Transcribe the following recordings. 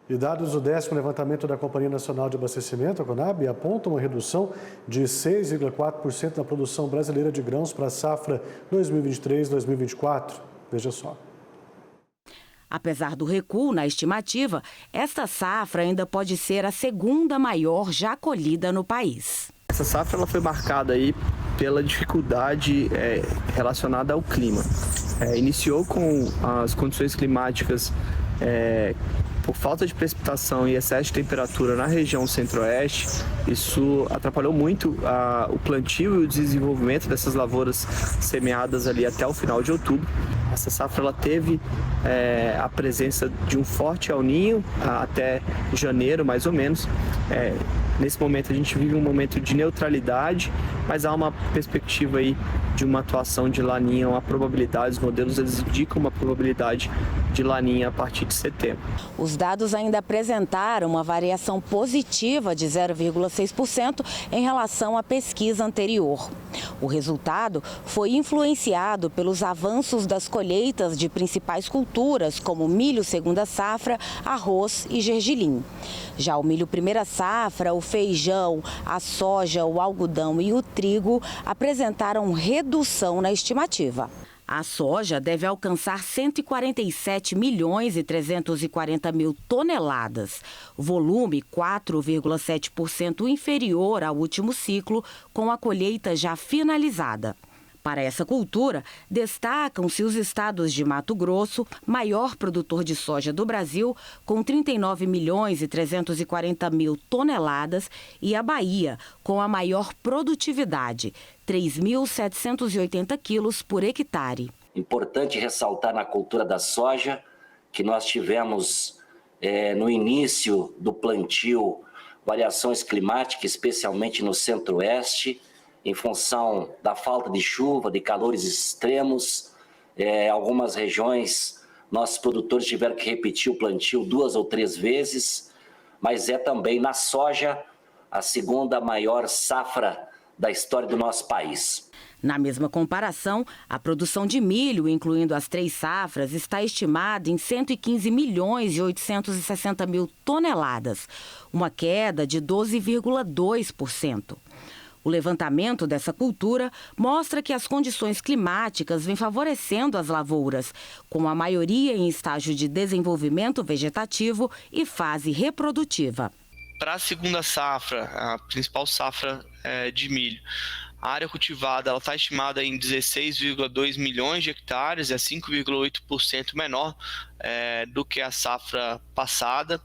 E dados do 10º levantamento da Companhia Nacional de Abastecimento, a Conab, apontam uma redução de 6,4% na produção brasileira de grãos para a safra 2023-2024. Veja só. Apesar do recuo na estimativa, esta safra ainda pode ser a segunda maior já colhida no país. Essa safra ela foi marcada aí pela dificuldade relacionada ao clima. Iniciou com as condições climáticas por falta de precipitação e excesso de temperatura na região centro-oeste. Isso atrapalhou muito o plantio e o desenvolvimento dessas lavouras semeadas ali até o final de outubro. Essa safra ela teve a presença de um forte El Niño até janeiro, mais ou menos. Nesse momento a gente vive um momento de neutralidade, mas há uma perspectiva aí de uma atuação de laninha, uma probabilidade, os modelos eles indicam uma probabilidade de laninha a partir de setembro. Os dados ainda apresentaram uma variação positiva de 0,6% em relação à pesquisa anterior. O resultado foi influenciado pelos avanços das colheitas de principais culturas, como milho segunda safra, arroz e gergelim. Já o milho primeira safra, o feijão, a soja, o algodão e o trigo apresentaram redução na estimativa. A soja deve alcançar 147.340.000 toneladas, volume 4,7% inferior ao último ciclo, com a colheita já finalizada. Para essa cultura, destacam-se os estados de Mato Grosso, maior produtor de soja do Brasil, com 39.340.000 toneladas, e a Bahia, com a maior produtividade, 3.780 quilos por hectare. Importante ressaltar na cultura da soja que nós tivemos no início do plantio variações climáticas, especialmente no centro-oeste, em função da falta de chuva, de calores extremos. Algumas regiões, nossos produtores tiveram que repetir o plantio 2 ou 3 vezes, mas é também na soja a segunda maior safra da história do nosso país. Na mesma comparação, a produção de milho, incluindo as 3 safras, está estimada em 115.860.000 toneladas, uma queda de 12,2%. O levantamento dessa cultura mostra que as condições climáticas vêm favorecendo as lavouras, com a maioria em estágio de desenvolvimento vegetativo e fase reprodutiva. Para a segunda safra, a principal safra de milho, a área cultivada está estimada em 16,2 milhões de hectares, é 5,8% menor do que a safra passada,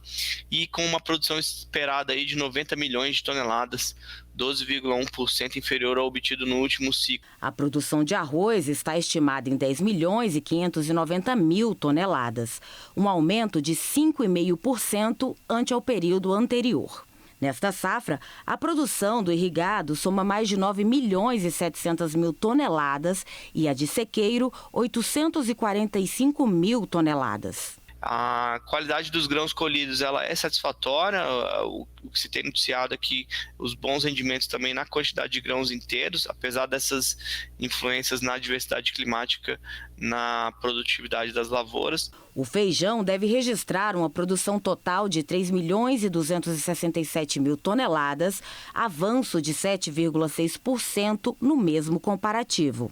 e com uma produção esperada aí de 90 milhões de toneladas, 12,1% inferior ao obtido no último ciclo. A produção de arroz está estimada em 10.590.000 toneladas, um aumento de 5,5% ante ao período anterior. Nesta safra, a produção do irrigado soma mais de 9.700.000 toneladas e a de sequeiro, 845.000 toneladas. A qualidade dos grãos colhidos ela é satisfatória, o que se tem noticiado aqui, os bons rendimentos também na quantidade de grãos inteiros, apesar dessas influências na diversidade climática, na produtividade das lavouras. O feijão deve registrar uma produção total de 3.267.000 toneladas, avanço de 7,6% no mesmo comparativo.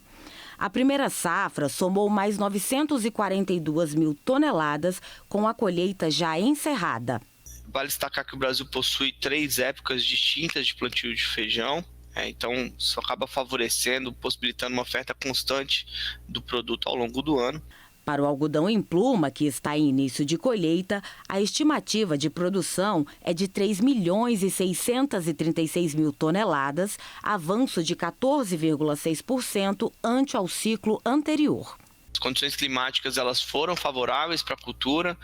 A primeira safra somou mais 942.000 toneladas, com a colheita já encerrada. Vale destacar que o Brasil possui 3 épocas distintas de plantio de feijão, então isso acaba favorecendo, possibilitando uma oferta constante do produto ao longo do ano. Para o algodão em pluma, que está em início de colheita, a estimativa de produção é de 3.636.000 toneladas, avanço de 14,6% ante ao ciclo anterior. As condições climáticas elas foram favoráveis para a cultura,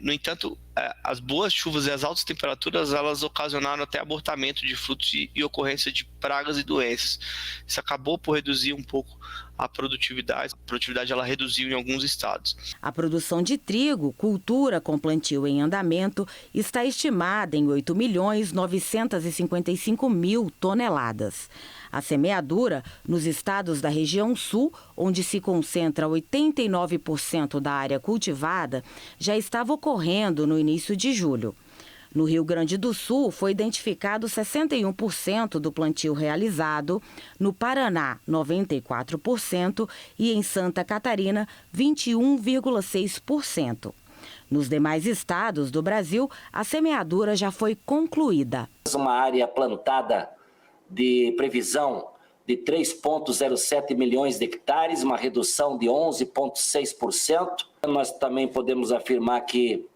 no entanto, as boas chuvas e as altas temperaturas elas ocasionaram até abortamento de frutos e ocorrência de pragas e doenças. Isso acabou por reduzir um pouco a produtividade. A produtividade ela reduziu em alguns estados. A produção de trigo, cultura com plantio em andamento, está estimada em 8.955.000 toneladas. A semeadura nos estados da região sul, onde se concentra 89% da área cultivada, já estava ocorrendo no início de julho. No Rio Grande do Sul, foi identificado 61% do plantio realizado, no Paraná, 94% e em Santa Catarina, 21,6%. Nos demais estados do Brasil, a semeadura já foi concluída. Uma área plantada de previsão de 3,07 milhões de hectares, uma redução de 11,6%. Nós também podemos afirmar que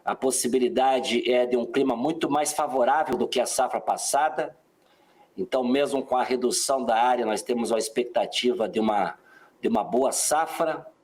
a possibilidade é de um clima muito mais favorável do que a safra passada. Então, mesmo com a redução da área, nós temos a expectativa de uma boa safra.